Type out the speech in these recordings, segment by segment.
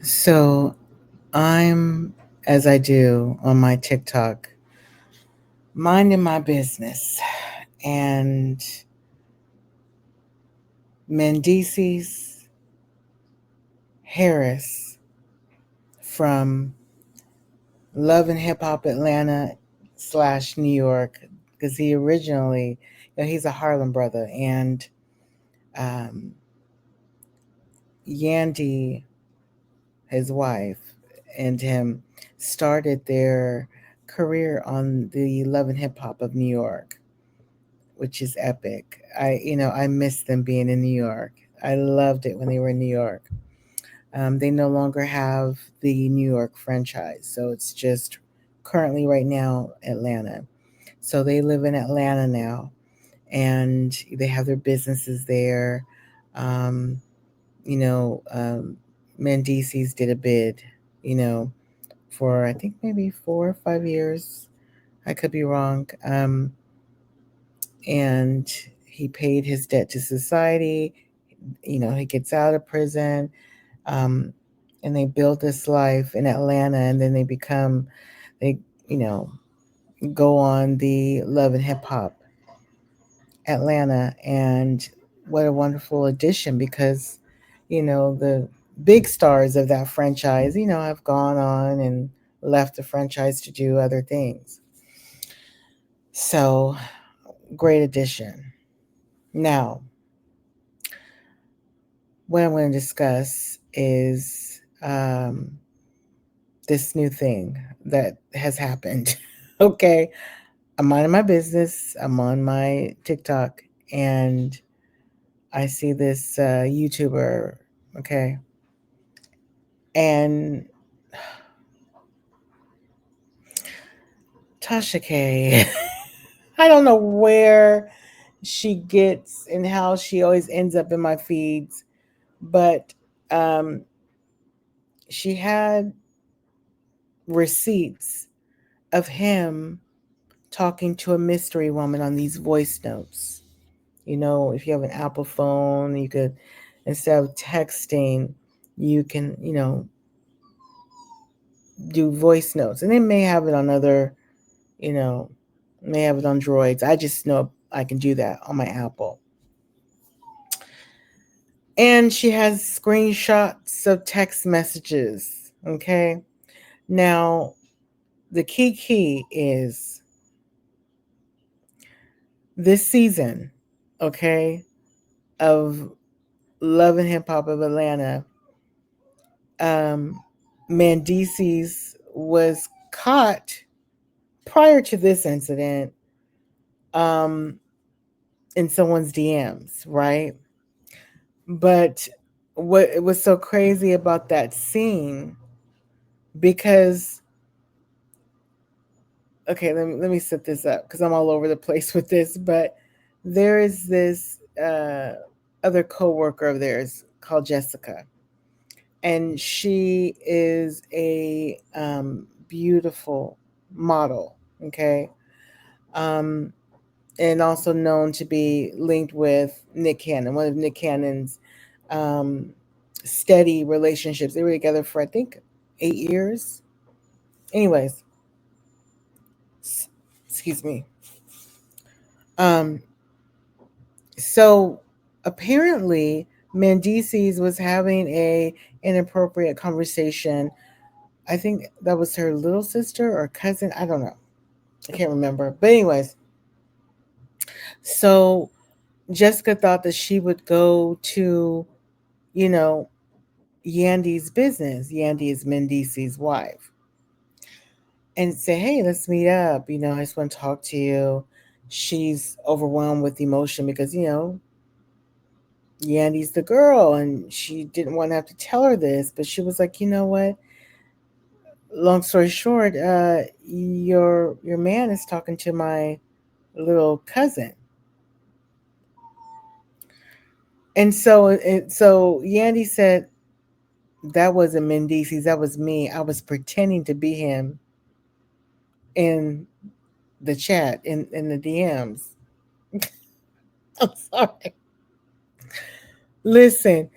So I'm, as I do on my TikTok, minding my business. And Mendeecees Harris from Love and Hip Hop Atlanta / New York, because he originally, he's a Harlem brother. And um, Yandy, his wife, and him started their career on the Love and Hip Hop of New York, which is epic. I miss them being in New York. I loved it when they were in New York. They no longer have the New York franchise, so it's just currently right now Atlanta. So they live in Atlanta now, and they have their businesses there. Um, you know, um, Mendeecees did a bid, you know, for I think maybe 4 or 5 years. I could be wrong. And he paid his debt to society. He gets out of prison, um, and they build this life in Atlanta, and then they, you know, go on the Love and Hip Hop Atlanta, and what a wonderful addition because, the big stars of that franchise, have gone on and left the franchise to do other things. So, great addition. Now, what I'm going to discuss is this new thing that has happened. Okay. I'm minding my business, I'm on my TikTok, and I see this YouTuber. Okay. And Tasha K. I don't know where she gets and how she always ends up in my feeds, but um, she had receipts of him talking to a mystery woman on these voice notes. If you have an Apple phone, you could, instead of texting, you can, do voice notes. And they may have it on other, you know, may have it on Droids. I just know I can do that on my Apple. And she has screenshots of text messages. Okay. Now, the key is this season, okay, of Love and Hip Hop of Atlanta, um, Mendeecees was caught prior to this incident um, in someone's DMs, right? But what was so crazy about that scene, because, okay, let me set this up because I'm all over the place with this, but there is this other coworker of theirs called Jessica, and she is a beautiful model, okay, um, and also known to be linked with Nick Cannon, one of Nick Cannon's um, steady relationships. They were together for I think 8 years. Anyways, excuse me. Um, so apparently, Mendeecees was having a inappropriate conversation. I think that was her little sister or cousin. I don't know. I can't remember. But anyways, so Jessica thought that she would go to, you know, Yandy's business. Yandy is Mendeecees' wife, and say, "Hey, let's meet up. I just want to talk to you." She's overwhelmed with emotion because Yandy's the girl, and she didn't want to have to tell her this, but she was like, "You know what? Long story short, your man is talking to my little cousin." And so Yandy said, "That wasn't Mendeecees, that was me. I was pretending to be him in the chat, in the DMs." I'm sorry. Listen,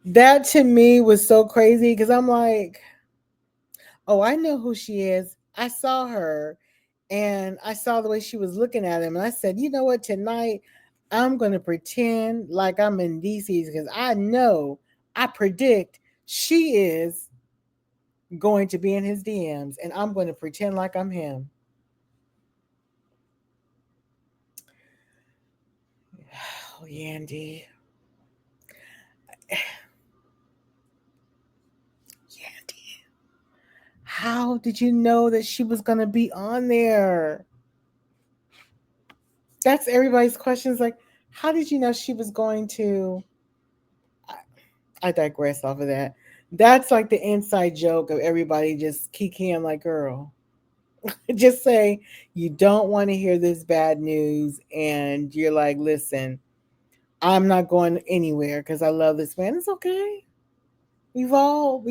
That to me was so crazy because I'm like, oh, I know who she is. I saw her and I saw the way she was looking at him. And I said, you know what? Tonight, I'm going to pretend like I'm in Mendeecees because I know, I predict she is going to be in his DMs and I'm going to pretend like I'm him. Oh, Yandy. Yandy. How did you know that she was going to be on there? That's everybody's questions. Like, how did you know she was going to? I digress off of that. That's like the inside joke of everybody just kikiing like, girl, just say you don't want to hear this bad news, and you're like, listen, I'm not going anywhere because I love this man. It's okay. We've all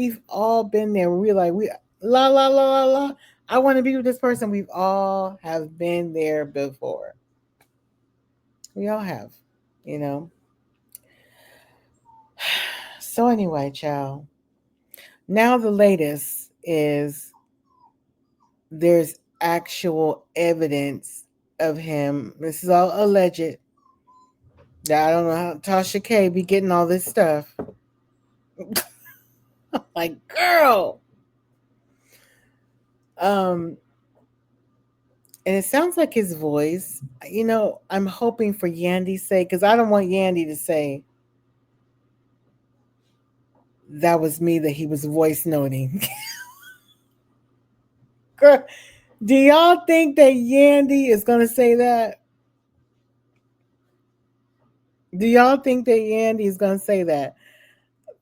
been there. We're like, we la la la la la. I want to be with this person. We've all have been there before. We all have, you know. So anyway, child. Now the latest is there's actual evidence of him. This is all alleged. I don't know how Tasha K be getting all this stuff. Like, girl. Um, and it sounds like his voice. I'm hoping for Yandy's sake because I don't want Yandy to say that was me that he was voice noting. Girl, do y'all think that Yandy is gonna say that? Do y'all think that Yandy is gonna say that?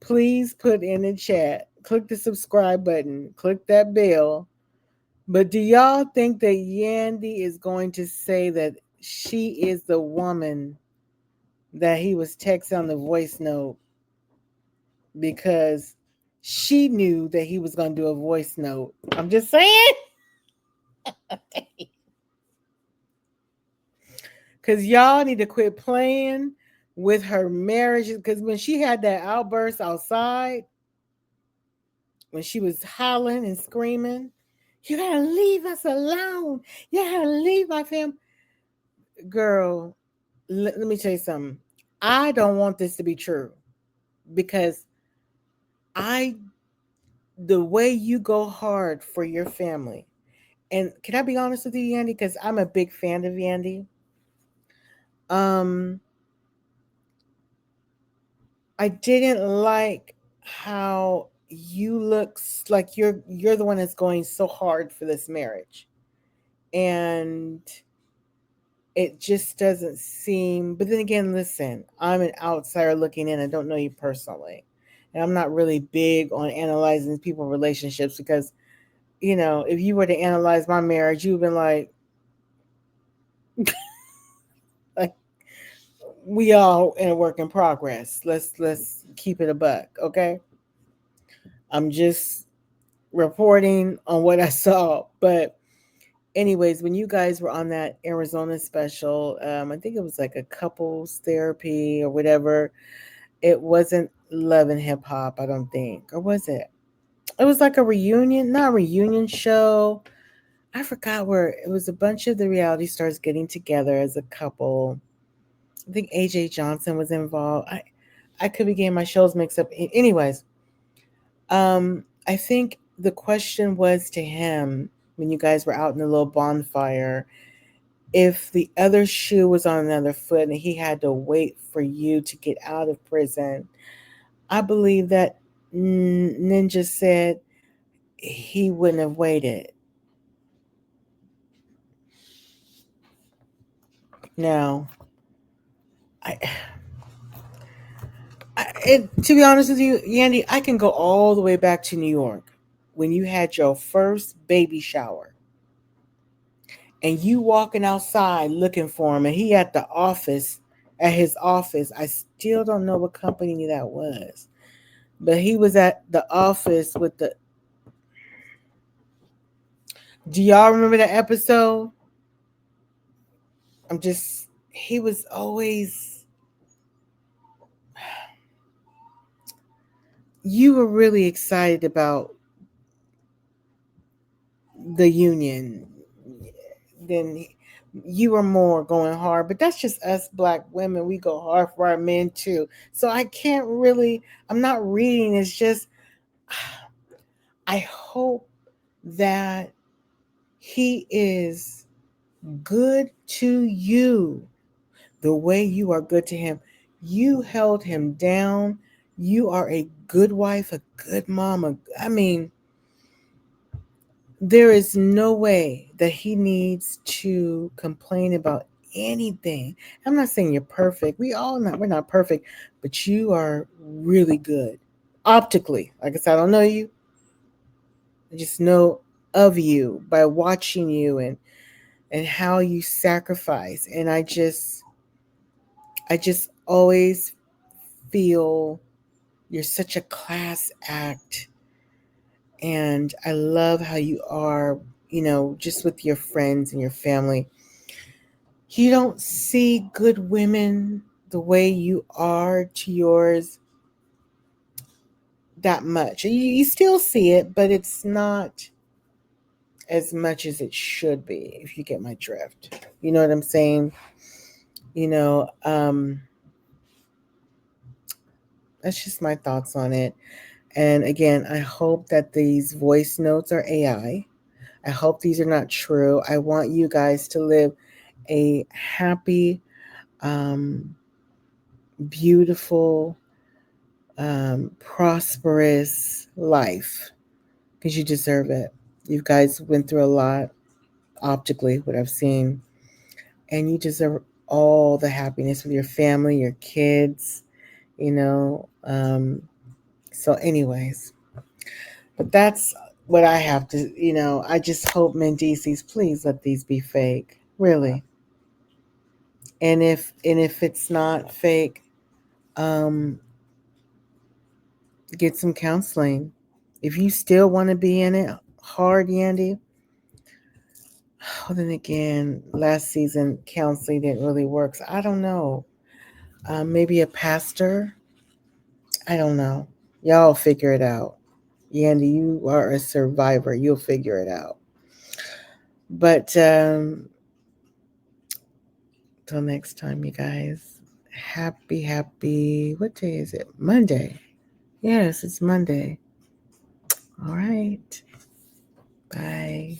Please put in the chat. Click the subscribe button. Click that bell. But do y'all think that Yandy is going to say that she is the woman that he was texting on the voice note because she knew that he was going to do a voice note? I'm just saying. Because y'all need to quit playing with her marriage. Because when she had that outburst outside, when she was hollering and screaming, you gotta leave us alone. You gotta leave my family. Girl, let me tell you something. I don't want this to be true because I, the way you go hard for your family, and can I be honest with you, Yandy? Because I'm a big fan of Yandy. Um, I didn't like how you look like you're the one that's going so hard for this marriage, and it just doesn't seem. But then again, listen, I'm an outsider looking in. I don't know you personally, and I'm not really big on analyzing people relationships because if you were to analyze my marriage, you've been like we all in a work in progress. Let's keep it a buck, okay? I'm just reporting on what I saw, but anyways, when you guys were on that Arizona special, I think it was like a couples therapy or whatever. It wasn't Love and Hip Hop, I don't think. Or was it? It was like a reunion, not a reunion show. I forgot where it was a bunch of the reality stars getting together as a couple. I think AJ Johnson was involved. I could be getting my shows mixed up. Anyways, I think the question was to him when you guys were out in the little bonfire if the other shoe was on another foot and he had to wait for you to get out of prison. I believe that Ninja said he wouldn't have waited. Now, I, to be honest with you, Yandy, I can go all the way back to New York when you had your first baby shower and you walking outside looking for him and he at his office. I still don't know what company that was, but he was at the office with the. Do y'all remember that episode? He was always you were really excited about the union, then you were more going hard. But that's just us black women. We go hard for our men too. So I can't really, I'm not reading. It's just, I hope that he is good to you the way you are good to him. You held him down. You are a good wife, a good mom. I mean, there is no way that he needs to complain about anything. I'm not saying you're perfect. We're not perfect, but you are really good. Optically. Like I said, I don't know you. I just know of you by watching you and how you sacrifice. And I just always feel you're such a class act. And I love how you are, just with your friends and your family. You don't see good women the way you are to yours that much. You still see it, but it's not as much as it should be, if you get my drift. You know what I'm saying? You know, that's just my thoughts on it. And again, I hope that these voice notes are AI. I hope these are not true. I want you guys to live a happy, um, beautiful, prosperous life because you deserve it. You guys went through a lot optically, what I've seen, and you deserve all the happiness with your family, your kids, you know. So, anyways, but that's what I have to, I just hope Mendeecees, please let these be fake, really. And if it's not fake, um, get some counseling. If you still want to be in it hard, Yandy, well, then again, last season counseling didn't really work. So I don't know. Maybe a pastor. I don't know. Y'all figure it out. Yandy, you are a survivor. You'll figure it out. But till next time, you guys. Happy. What day is it? Monday. Yes, it's Monday. All right. Bye.